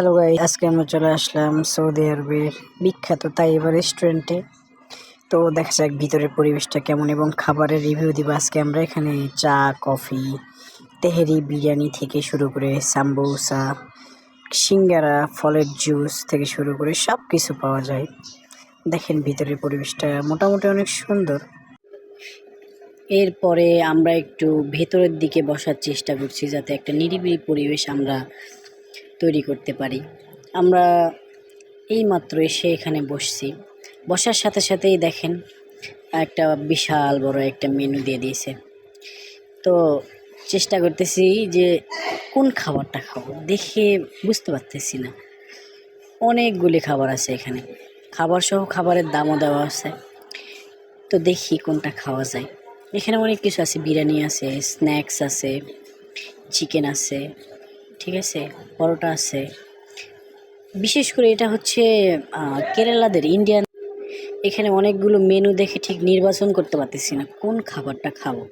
Hello guys, আজকে আমরা চলে আসলাম সৌদি আরবের বিখ্যাত তাইবা রেস্টুরেন্টে। তো দেখা যাক ভিতরের পরিবেশটা কেমন এবং খাবারের রিভিউ দিব আজকে আমরা। এখানে চা, কফি, তেহেরি, বিরিয়ানি থেকে শুরু করে সাম্বুসা, সিঙ্গারা, ফলের জুস থেকে শুরু করে সব কিছু পাওয়া যায়। দেখেন ভিতরের পরিবেশটা মোটামুটি অনেক সুন্দর। এরপরে আমরা একটু ভেতরের দিকে বসার চেষ্টা করছি যাতে একটা নিরিবিলি পরিবেশ আমরা তৈরি করতে পারি। আমরা এইমাত্র এসে এখানে বসছি, বসার সাথে সাথেই দেখেন একটা বিশাল বড় একটা মেনু দিয়ে দিয়েছে। তো চেষ্টা করতেছি যে কোন খাবারটা খাবো, দেখে বুঝতে পারতেছি না। অনেকগুলি খাবার আছে এখানে, খাবার সহ খাবারের দামও দেওয়া আছে। তো দেখি কোনটা খাওয়া যায়। এখানে অনেক কিছু আছে, বিরিয়ানি আছে, স্ন্যাক্স আছে, চিকেন আছে, ঠিক আছে, পরোটা আছে। বিশেষ করে এটা হচ্ছে কেরালাদের ইন্ডিয়ান। এখানে অনেকগুলো মেনু দেখে ঠিক নির্বাচন করতে পারতেছি না কোন খাবারটা খাবো।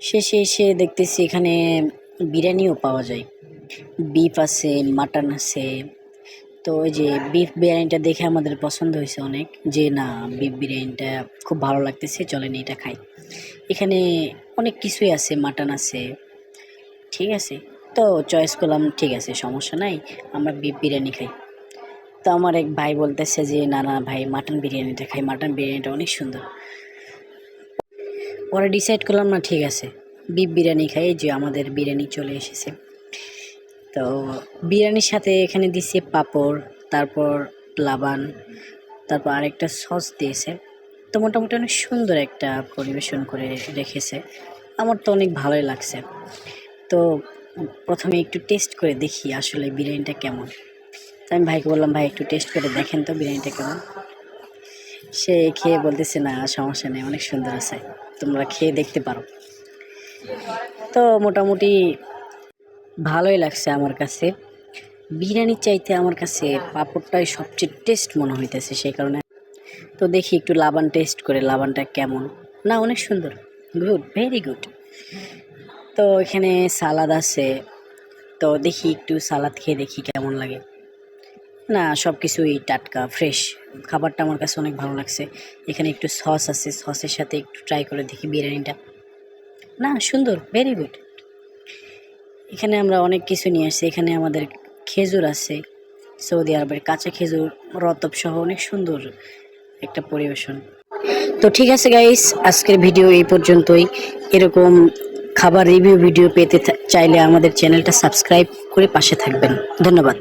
শেষে এসে দেখতেছি এখানে বিরিয়ানিও পাওয়া যায়, বিফ আছে, মাটন আছে। তো ওই যে বিফ বিরিয়ানিটা দেখে আমাদের পছন্দ হয়েছে অনেক, যে না বিফ বিরিয়ানিটা খুব ভালো লাগতেছে, চলেন এটা খাই। এখানে অনেক কিছুই আছে, মাটন আছে, ঠিক আছে। তো চয়েস করলাম, ঠিক আছে সমস্যা নাই, আমরা বিফ বিরিয়ানি খাই। তো আমার এক ভাই বলতেছে যে না না ভাই, মাটন বিরিয়ানিটা খাই, মাটন বিরিয়ানিটা অনেক সুন্দর। পরে ডিসাইড করলাম না ঠিক আছে বিফ বিরিয়ানি খাই। যে আমাদের বিরিয়ানি চলে এসেছে। তো বিরিয়ানির সাথে এখানে দিছে পাঁপড়, তারপর লাবান, তারপর আরেকটা সস দিয়েছে। তো মোটামুটি অনেক সুন্দর একটা পরিবেশন করে রেখেছে, আমার তো অনেক ভালোই লাগছে। তো প্রথমে একটু টেস্ট করে দেখি আসলে বিরিয়ানিটা কেমন। তো আমি ভাইকে বললাম, ভাই একটু টেস্ট করে দেখেন তো বিরিয়ানিটা কেমন। সে খেয়ে বলতেছে না সমস্যা নেই, অনেক সুন্দর আছে, তোমরা খেয়ে দেখতে পারো। তো মোটামুটি ভালোই লাগছে আমার কাছে। বিরিয়ানির চাইতে আমার কাছে পাঁপড়টাই সবচেয়ে টেস্ট মনে হইতেছে, সেই কারণে। তো দেখি একটু লাবান টেস্ট করে, লাবানটা কেমন। না অনেক সুন্দর, গুড, ভেরি গুড। তো এখানে সালাদ আছে, তো দেখি একটু সালাদ খেয়ে দেখি কেমন লাগে। না সব কিছুই টাটকা ফ্রেশ, খাবারটা আমার কাছে অনেক ভালো লাগছে। এখানে একটু সস আছে, সসের সাথে একটু ট্রাই করে দেখি বিরিয়ানিটা। না সুন্দর, ভেরি গুড। এখানে আমরা অনেক কিছু নিয়ে আসছি। এখানে আমাদের খেজুর আছে, সৌদি আরবের কাঁচা খেজুর, রতব সহ অনেক সুন্দর একটা পরিবেশন। তো ঠিক আছে গাইস, আজকের ভিডিও এই পর্যন্তই। এরকম খাবার রিভিউ ভিডিও পেতে চাইলে আমাদের চ্যানেলটা সাবস্ক্রাইব করে পাশে থাকবেন। ধন্যবাদ।